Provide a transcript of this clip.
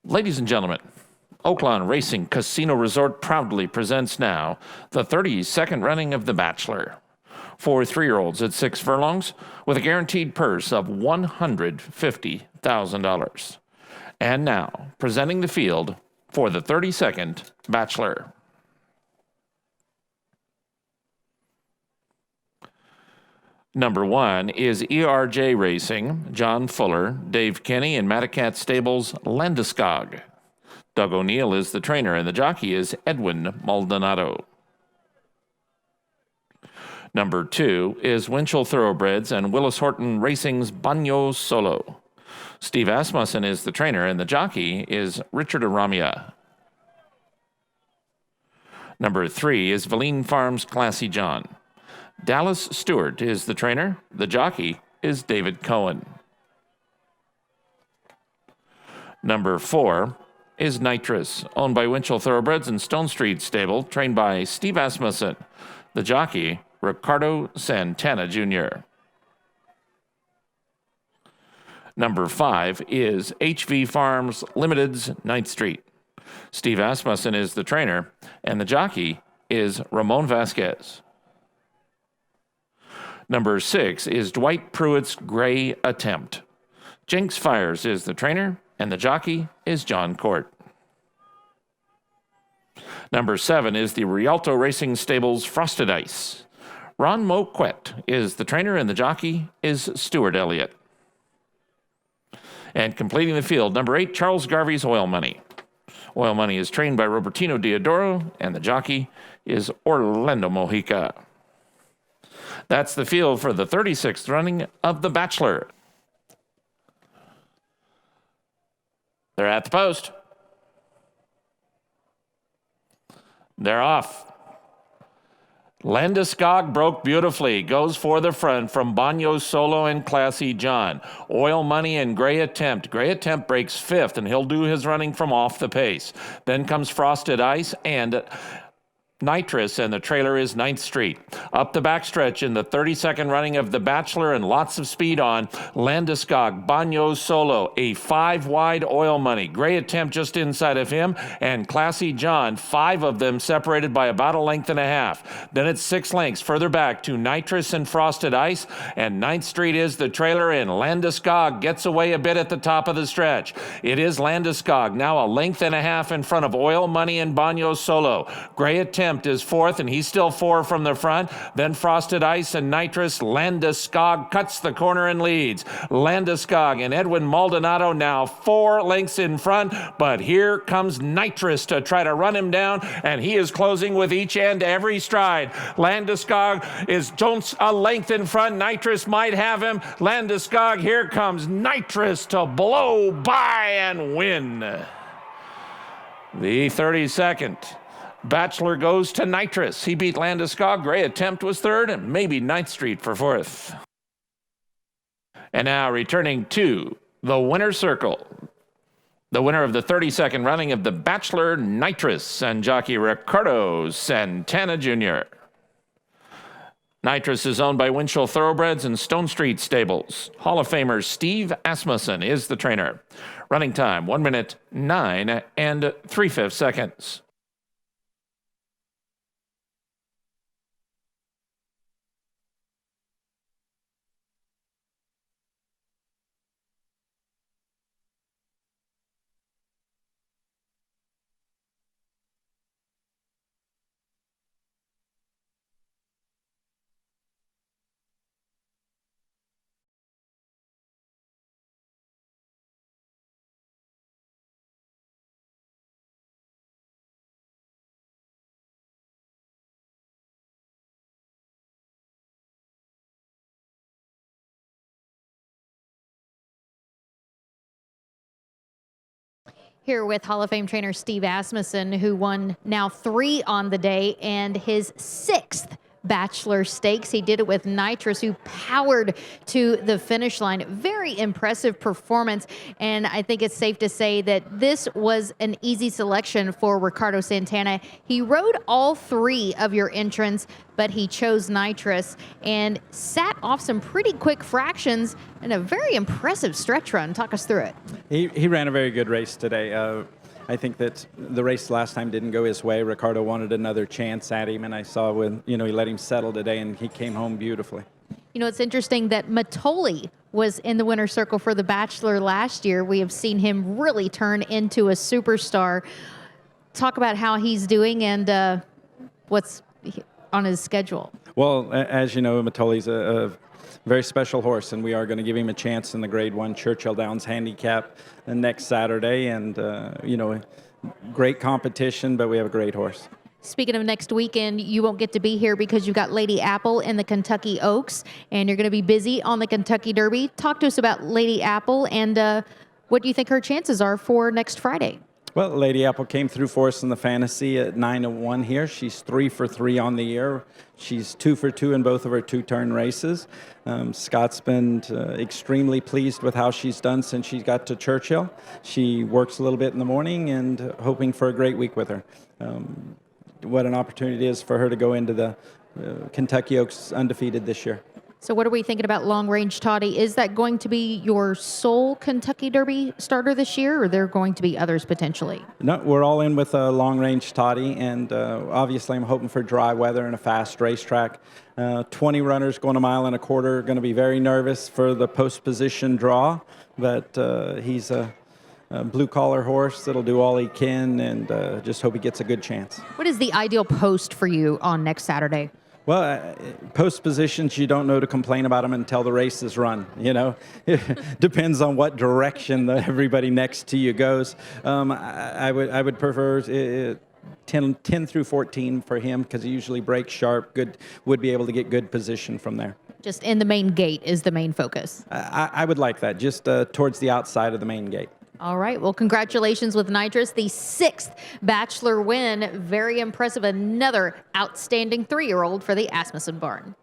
Ladies and gentlemen, Oaklawn Racing Casino Resort proudly presents now the 32nd running of The Bachelor. For 3-year-olds at 6 furlongs with a guaranteed purse of $150,000. And now, presenting the field for the 32nd Bachelor. Number 1 is ERJ Racing, John Fuller, Dave Kenny, and Matacat Stables, Landeskog. Doug O'Neill is the trainer, and the jockey is Edwin Maldonado. Number 2 is Winchell Thoroughbreds and Willis Horton Racing's Bagno Solo. Steve Asmussen is the trainer, and the jockey is Richard Aramia. Number 3 is Valine Farms Classy John. Dallas Stewart is the trainer. The jockey is David Cohen. Number 4 is Nitrous, owned by Winchell Thoroughbreds and Stone Street Stable, trained by Steve Asmussen. The jockey, Ricardo Santana Jr. Number 5 is HV Farms Limited's 9th Street. Steve Asmussen is the trainer, and the jockey is Ramon Vasquez. Number 6 is Dwight Pruitt's Gray Attempt. Jinx Fires is the trainer, and the jockey is John Court. Number 7 is the Rialto Racing Stables Frosted Ice. Ron Moquet is the trainer, and the jockey is Stuart Elliott. And completing the field, number 8, Charles Garvey's Oil Money. Oil Money is trained by Robertino Diodoro, and the jockey is Orlando Mojica. That's the field for the 36th running of The Bachelor. They're at the post. They're off. Landeskog broke beautifully, goes for the front from Bagno Solo and Classy John. Oil Money and Gray Attempt. Gray Attempt breaks 5th, and he'll do his running from off the pace. Then comes Frosted Ice and Nitrous, and the trailer is 9th Street. Up the backstretch in the 32nd running of The Bachelor, and lots of speed on Landeskog, Bagno Solo, a 5-wide Oil Money. Gray Attempt just inside of him, and Classy John, 5 of them separated by about 1.5 lengths. Then it's 6 lengths further back to Nitrous and Frosted Ice, and 9th Street is the trailer, and Landeskog gets away a bit at the top of the stretch. It is Landeskog, now 1.5 lengths in front of Oil Money and Bagno Solo. Gray Attempt is 4th, and he's still 4 from the front. Then Frosted Ice and Nitrous. Landeskog cuts the corner and leads. Landeskog and Edwin Maldonado now 4 lengths in front, but here comes Nitrous to try to run him down, and he is closing with each end every stride. Landeskog is just 1 length in front. Nitrous might have him. Landeskog, here comes Nitrous to blow by and win. The 32nd Bachelor goes to Nitrous. He beat Landeskog. Gray Attempt was 3rd, and maybe 9th Street for 4th. And now returning to the winner's circle, the winner of the 32nd running of The Bachelor, Nitrous, and jockey Ricardo Santana Jr. Nitrous is owned by Winchell Thoroughbreds and Stone Street Stables. Hall of Famer Steve Asmussen is the trainer. Running time, 1 minute, 9 3/5 seconds. Here with Hall of Fame trainer Steve Asmussen, who won now 3 on the day and his 6th Bachelor Stakes. He did it with Nitrous, who powered to the finish line. Very impressive performance, and I think it's safe to say that this was an easy selection for Ricardo Santana. He rode all three of your entrants, but he chose Nitrous and sat off some pretty quick fractions in a very impressive stretch run. Talk us through it. He ran a very good race today. I think that the race last time didn't go his way. Ricardo wanted another chance at him, and I saw when he let him settle today, and he came home beautifully. It's interesting that Matoli was in the winner's circle for the Bachelor last year. We have seen him really turn into a superstar. Talk about how he's doing and what's on his schedule. Well, as you know, Matoli's a very special horse, and we are going to give him a chance in the Grade 1 Churchill Downs Handicap next Saturday. And, great competition, but we have a great horse. Speaking of next weekend, you won't get to be here because you've got Lady Apple in the Kentucky Oaks, and you're going to be busy on the Kentucky Derby. Talk to us about Lady Apple and what do you think her chances are for next Friday? Well, Lady Apple came through for us in the fantasy at 9-1 here. She's 3 for 3 on the year. She's 2 for 2 in both of her two-turn races. Scott's been extremely pleased with how she's done since she got to Churchill. She works a little bit in the morning and hoping for a great week with her. What an opportunity it is for her to go into the Kentucky Oaks undefeated this year. So what are we thinking about Long Range Toddy? Is that going to be your sole Kentucky Derby starter this year, or are there going to be others potentially? No, we're all in with a Long Range Toddy, and obviously I'm hoping for dry weather and a fast racetrack. 20 runners going a mile and a quarter, going to be very nervous for the post position draw, but he's a blue-collar horse that'll do all he can, and just hope he gets a good chance. What is the ideal post for you on next Saturday? Well, post positions, you don't know to complain about them until the race is run. It depends on what direction everybody next to you goes. I would prefer 10 through 14 for him because he usually breaks sharp. Would be able to get good position from there. Just in the main gate is the main focus. I would like that, just towards the outside of the main gate. All right. Well, congratulations with Nitrous, the 6th Bachelor win. Very impressive. Another outstanding 3-year-old for the Asmussen barn.